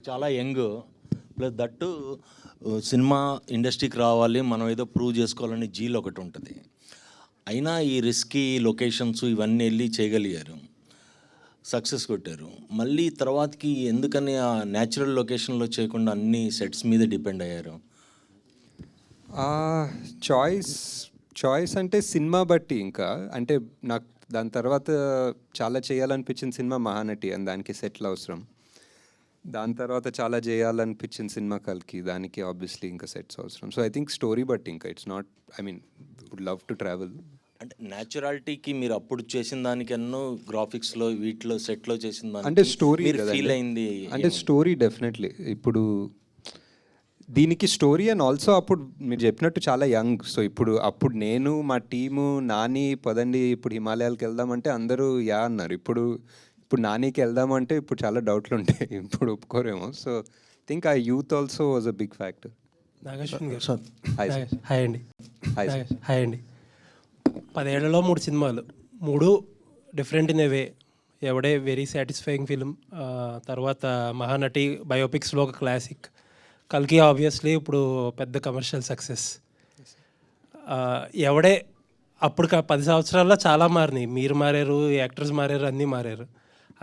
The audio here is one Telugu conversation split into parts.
చాలా యంగ్ ప్లస్ దట్టు సినిమా ఇండస్ట్రీకి రావాలి, మనం ఏదో ప్రూవ్ చేసుకోవాలని జీల్ ఒకటి ఉంటుంది. అయినా ఈ రిస్కీ లొకేషన్స్ ఇవన్నీ వెళ్ళి చేయగలిగారు, సక్సెస్ కొట్టారు. మళ్ళీ తర్వాతకి ఎందుకని ఆ న్యాచురల్ లొకేషన్లో చేయకుండా అన్ని సెట్స్ మీద డిపెండ్ అయ్యారు? చాయిస్ చాయిస్ అంటే సినిమా బట్టి, ఇంకా అంటే నాకు దాని తర్వాత చాలా చేయాలనిపించిన సినిమా మహానటి, అని దానికి సెట్లు అవసరం. దాని తర్వాత చాలా చేయాలనిపించిన సినిమా కల్కి, దానికి ఆబ్వియస్లీ ఇంకా సెట్స్ అవసరం. సో ఐ థింక్ స్టోరీ బట్టి, ఇంకా it's not, I mean would love to travel. అంటే న్యాచురాలిటీకి మీరు అప్పుడు చేసిన దానికన్నా గ్రాఫిక్స్లో వీటిలో సెట్లో చేసిన దానికి అంటే స్టోరీ ఫీల్ అయింది అంటే స్టోరీ డెఫినెట్లీ. ఇప్పుడు దీనికి స్టోరీ అండ్ ఆల్సో అప్పుడు మీరు చెప్పినట్టు చాలా యంగ్. సో అప్పుడు నేను మా టీము నాని పదండి ఇప్పుడు హిమాలయాలకు వెళ్దామంటే అందరూ యా అన్నారు. ఇప్పుడు నానికి వెళ్దామంటే ఇప్పుడు చాలా డౌట్లు ఉంటాయి, ఇప్పుడు ఒప్పుకోరేమో. So think the youth also was a big factor. Hi అండి. 10 ఏళ్లలో 3 సినిమాలు, 3 different in a way. Yevade very satisfying film. తర్వాత మహానటి బయోపిక్స్లో ఒక క్లాసిక్. కల్కి ఆబ్వియస్లీ ఇప్పుడు పెద్ద కమర్షియల్ సక్సెస్. ఎవడే అప్పుడు 10 సంవత్సరాల్లో చాలా మారినాయి. మీరు మారారు, యాక్టర్స్ మారారు, అన్నీ మారారు.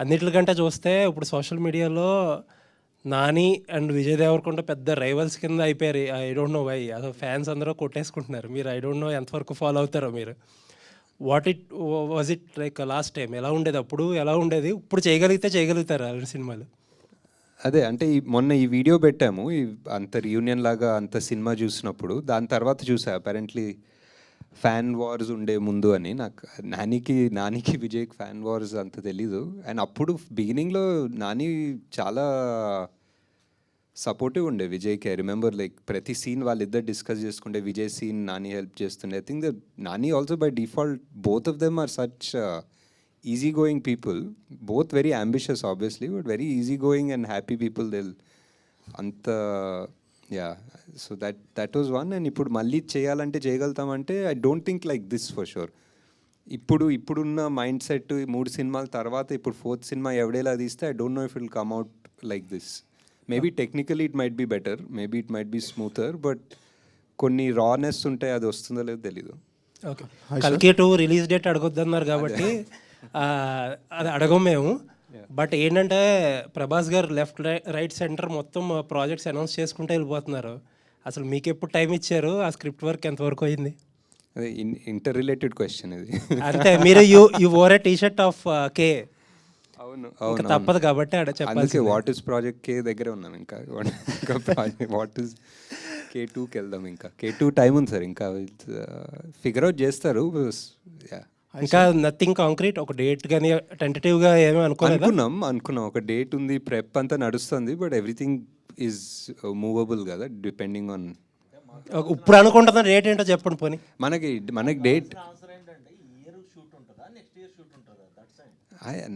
అన్నిటికంటే చూస్తే ఇప్పుడు సోషల్ మీడియాలో నాని అండ్ విజయ్ దేవరకొండ పెద్ద రైవల్స్ కింద అయిపోయారు. I don't know why. అసలు ఫ్యాన్స్ అందరూ కొట్టేసుకుంటున్నారు. మీరు ఐ డోంట్ నో ఎంతవరకు ఫాలో అవుతారో మీరు. Was it like last time ఎలా ఉండేది, అప్పుడు ఎలా ఉండేది, ఇప్పుడు చేయగలుగుతారు అలాంటి సినిమాలు? అదే అంటే మొన్న ఈ వీడియో పెట్టాము, అంత రీయూనియన్ లాగా అంత సినిమా చూసినప్పుడు. దాని తర్వాత చూసా అపారెంట్లీ ఫ్యాన్ వార్స్ ఉండే ముందు అని. నాకు నానికి విజయ్కి ఫ్యాన్ వార్స్ అంత తెలీదు. అండ్ అప్పుడు బిగినింగ్లో నాని చాలా సపోర్టివ్ ఉండే విజయ్కి. ఐ రిమెంబర్ లైక్ ప్రతి సీన్ వాళ్ళిద్దరు డిస్కస్ చేసుకుంటే, విజయ్ సీన్ నాని హెల్ప్ చేస్తుండే. I think the Nani also by default both of them are such easy going people, both very ambitious obviously, but very easy going and happy people. They'll anta yeah, so that was one. And ఇప్పుడు మళ్ళీ చేయాలంటే చేయగలుగుతామంటే I don't think like this for sure. ఇప్పుడున్న మైండ్ సెట్ 3 సినిమాల తర్వాత ఇప్పుడు 4th సినిమా ఎవడేలా తీస్తే I don't know if it will come out like this. Maybe technically it might be better, maybe it might be smoother, but కొన్ని రానెస్ ఉంటాయి, అది వస్తుందో లేదో తెలీదు. ఓకే, కల్కి 2 రిలీజ్ డేట్ అడగొద్దన్నారు కాబట్టి అది అడగం మేము. బట్ ఏంటంటే ప్రభాస్ గారు లెఫ్ట్ రైట్ సెంటర్ మొత్తం ప్రాజెక్ట్స్ అనౌన్స్ చేసుకుంటూ వెళ్ళిపోతున్నారు. అసలు మీకు ఎప్పుడు టైం ఇచ్చారు? ఆ స్క్రిప్ట్ వర్క్ ఎంతవరకు అయింది? అదే ఇంటర్ రిలేటెడ్ క్వశ్చన్ ఇది. అంటే మీరు you wore a t-shirt of K. అవును, తప్పదు కాబట్టి అక్కడ చెప్పాలి. వాట్ ఇస్ ప్రాజెక్ట్ కే దగ్గరే ఉన్నాం. ఇంకా వాట్ ఇస్ K2కి వెళ్దాం. ఇంకా K2 టైం ఉంది సార్, ఇంకా ఫిగర్ అవుట్ చేస్తారు. ఇంకా నథింగ్ కాంక్రీట్, ఒక డేట్ కానీ టెంటేటివ్గా ఏమీ అనుకున్నాం ఒక డేట్ ఉంది, ప్రెప్ అంతా నడుస్తుంది, బట్ ఎవ్రీథింగ్ ఈజ్ మూవబుల్ కదా డిపెండింగ్ ఆన్. ఇప్పుడు అనుకుంటున్న డేట్ ఏంటో చెప్పండి పోనీ. మనకి డేట్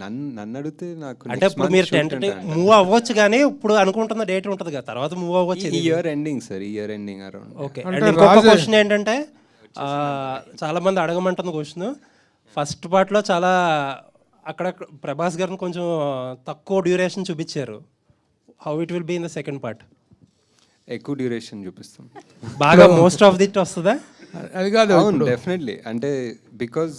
నన్ను అడిగితే నాకు అంటే ఇప్పుడు మీరు టెంటేటివ్ మూవ్ అవ్వచ్చు, కానీ ఇప్పుడు అనుకుంటున్న డేట్ ఉంటుంది కదా, తర్వాత మూవ్ అవ్వచ్చు. ఈ ఇయర్ ఎండింగ్ సార్, ఈ year ending around. Okay. And ఇంకొక క్వశ్చన్ ఏంటంటే చాలా మంది అడగమంటున్న క్వశ్చన్, ఫస్ట్ పార్ట్లో చాలా అక్కడ ప్రభాస్ గారిని కొంచెం తక్కువ డ్యూరేషన్ చూపించారు. How it will be in the second part? ఎక్కువ డ్యూరేషన్ చూపిస్తాం బాగా, మోస్ట్ ఆఫ్ దిట్ వస్తుందా? అది కాదు, అవును డెఫినెట్లీ. అంటే బికాజ్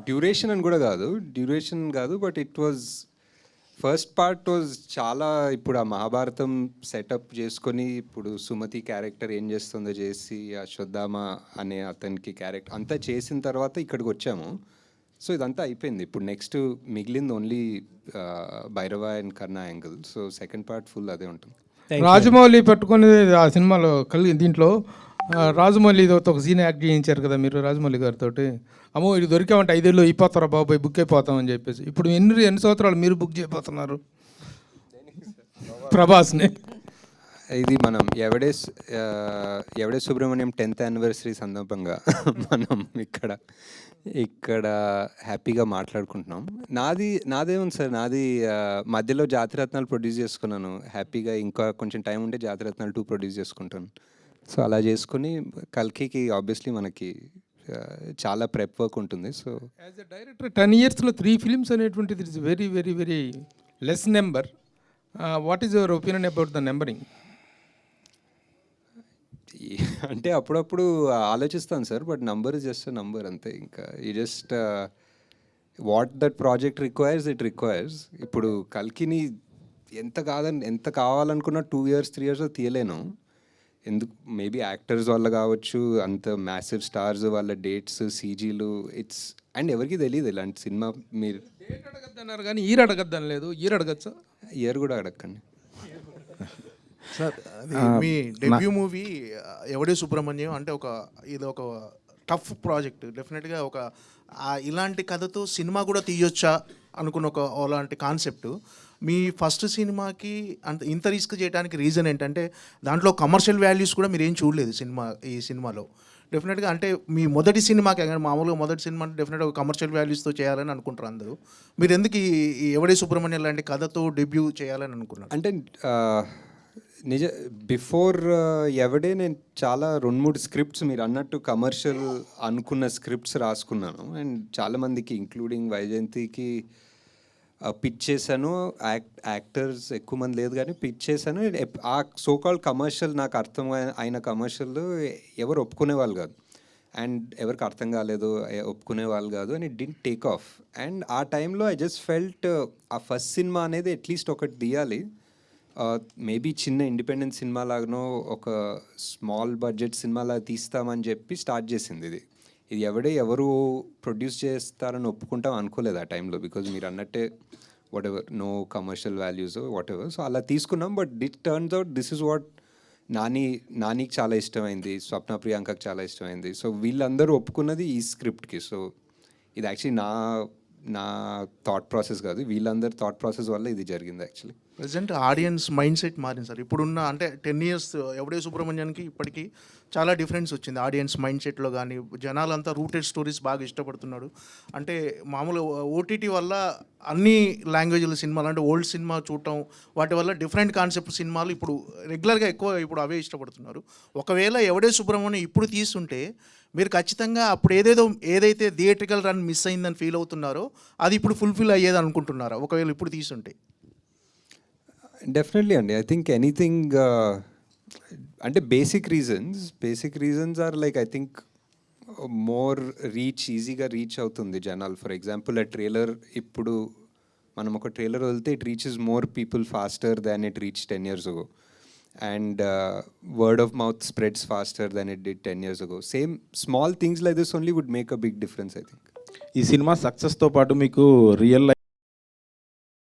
డ్యూరేషన్ అని కూడా కాదు, but it was first part was చాలా. ఇప్పుడు ఆ మహాభారతం సెటప్ చేసుకొని, ఇప్పుడు సుమతి క్యారెక్టర్ ఏం చేస్తుందో చేసి, ఆ శ్రద్ధామ అనే అతనికి క్యారెక్టర్ అంతా చేసిన తర్వాత ఇక్కడికి వచ్చాము. సో ఇదంతా అయిపోయింది. ఇప్పుడు నెక్స్ట్ మిగిలింది only Bhairava and Karna angle. So second part full అదే ఉంటుంది. రాజమౌళి పెట్టుకుని ఆ సినిమాలో దీంట్లో రాజమౌళితో ఒక సీన్ యాక్ట్ చేయించారు కదా మీరు రాజమౌళి గారితో. అమ్మో ఇది దొరికామంటే 5 ఏళ్ళు అయిపోతారా బాబాయ్, బుక్ అయిపోతామని చెప్పేసి. ఇప్పుడు ఎన్ని సంవత్సరాలు మీరు బుక్ చేయబోతున్నారు ప్రభాస్ని? ఇది మనం ఎవడే సుబ్రహ్మణ్యం 10th యానివర్సరీ సందర్భంగా మనం ఇక్కడ హ్యాపీగా మాట్లాడుకుంటున్నాం. నాదేముంది సార్, నాది మధ్యలో జాతిరత్నాలు ప్రొడ్యూస్ చేసుకున్నాను హ్యాపీగా. ఇంకా కొంచెం టైం ఉంటే జాతిరత్నాలు 2 ప్రొడ్యూస్ చేసుకుంటాను. సో అలా చేసుకుని కల్కికి ఆబ్వియస్లీ మనకి చాలా ప్రెప్ వర్క్ ఉంటుంది. సో యాజ్ ఎ డైరెక్టర్ 10 yearsలో 3 ఫిలిమ్స్ అనేటువంటిది it's very very very less number. What is your opinion about the numbering? అంటే అప్పుడప్పుడు ఆలోచిస్తాను sir, but number is just number అంతే. ఇంకా ఈ just what that project requires it requires. ఇప్పుడు కల్కిని ఎంత కావాలనుకున్నా 2 years 3 years తీయలేను. ఎందుకు మేబీ యాక్టర్స్ వల్ల కావచ్చు, అంత మ్యాసివ్ స్టార్స్ వాళ్ళ డేట్స్ సీజీలు ఇట్స్ అండ్ ఎవరికి తెలియదు ఇలాంటి సినిమా. మీరు డేట్ అడగద్దన్నారు కానీ ఈర్ అడగద్దని లేదు, ఈర్ అడగచ్చా? ఇయర్ కూడా అడగండి సార్. అది మీ డెబ్యూ మూవీ ఎవడే సుబ్రహ్మణ్యం అంటే ఇది ఒక టఫ్ ప్రాజెక్ట్. డెఫినెట్గా ఇలాంటి కథతో సినిమా కూడా తీయొచ్చా అనుకున్న అలాంటి కాన్సెప్ట్. మీ ఫస్ట్ సినిమాకి ఇంత రిస్క్ చేయడానికి రీజన్ ఏంటంటే దాంట్లో కమర్షియల్ వాల్యూస్ కూడా మీరు ఏం చూడలేదు ఈ సినిమాలో. డెఫినెట్గా అంటే మీ మొదటి సినిమాకి మామూలుగా మొదటి సినిమా అంటే డెఫినెట్గా కమర్షియల్ వాల్యూస్తో చేయాలని అనుకుంటారు అందరూ. మీరు ఎందుకు ఈ ఎవడే సుబ్రహ్మణ్యం లాంటి కథతో డెబ్యూ చేయాలని అనుకున్నారు? అంటే బిఫోర్ ఎవడే నేను చాలా 2-3 స్క్రిప్ట్స్ మీరు అన్నట్టు కమర్షియల్ అనుకున్న స్క్రిప్ట్స్ రాసుకున్నాను. అండ్ చాలామందికి ఇంక్లూడింగ్ వైజయంతికి పిచ్ చేశాను. యాక్టర్స్ ఎక్కువ మంది లేదు కానీ పిచ్ చేశాను. ఆ సోకాల్ కమర్షియల్ నాకు అర్థం అయిన కమర్షియల్ ఎవరు ఒప్పుకునే వాళ్ళు కాదు, అండ్ ఎవరికి అర్థం కాలేదు, ఒప్పుకునే వాళ్ళు కాదు, and it didn't take off. And ఆ టైంలో ఐ జస్ట్ ఫెల్ట్ ఆ ఫస్ట్ సినిమా అనేది అట్లీస్ట్ ఒకటి తీయాలి. మేబీ చిన్న ఇండిపెండెంట్ సినిమా లాగానో ఒక స్మాల్ బడ్జెట్ సినిమాలా తీస్తామని చెప్పి స్టార్ట్ చేసింది ఇది. ఎవరు ప్రొడ్యూస్ చేస్తారని ఒప్పుకుంటాం అనుకోలేదు ఆ టైంలో, బికాజ్ మీరు అన్నట్టే whatever no commercial values whatever. So అలా తీసుకున్నాం. But it turns out this is what నానికి చాలా ఇష్టమైంది, స్వప్న ప్రియాంకకి చాలా ఇష్టమైంది. సో వీళ్ళందరూ ఒప్పుకున్నది ఈ స్క్రిప్ట్కి. సో ఇది యాక్చువల్లీ నా థాట్ ప్రాసెస్ కాదు, వీళ్ళందరి థాట్ ప్రాసెస్ వల్ల ఇది జరిగింది actually. Present audience mind set మారింది సార్. ఇప్పుడున్న అంటే 10 years ఎవడే సుబ్రహ్మణ్యానికి ఇప్పటికీ చాలా డిఫరెన్స్ వచ్చింది ఆడియన్స్ మైండ్ సెట్లో. కానీ జనాలంతా రూటెడ్ స్టోరీస్ బాగా ఇష్టపడుతున్నాడు. అంటే మామూలు ఓటీటీ వల్ల అన్ని లాంగ్వేజ్ల సినిమాలు అంటే ఓల్డ్ సినిమా చూడటం వాటి వల్ల డిఫరెంట్ కాన్సెప్ట్ సినిమాలు ఇప్పుడు రెగ్యులర్గా ఎక్కువ ఇప్పుడు అవే ఇష్టపడుతున్నారు. ఒకవేళ ఎవడే సుబ్రహ్మణ్యం ఇప్పుడు తీస్తుంటే మీరు ఖచ్చితంగా అప్పుడు ఏదైతే థియేట్రికల్ రన్ మిస్ అయిందని ఫీల్ అవుతున్నారో అది ఇప్పుడు ఫుల్ఫిల్ అయ్యేది అనుకుంటున్నారా ఒకవేళ ఇప్పుడు తీసుంటే? డెఫినెట్లీ అండి. ఐ థింక్ ఎనీథింగ్ అంటే basic reasons are like I think more ఈజీగా రీచ్ అవుతుంది జనాలు. ఫర్ ఎగ్జాంపుల్ ఆ ట్రైలర్, ఇప్పుడు మనం ఒక ట్రైలర్ వదిలితే it reaches more people faster than it reach 10 years ago. And word of mouth spreads faster than it did 10 years ago. Same small things like this only would make a big difference, I think. ఈ సినిమా సక్సెస్తో పాటు మీకు రియల్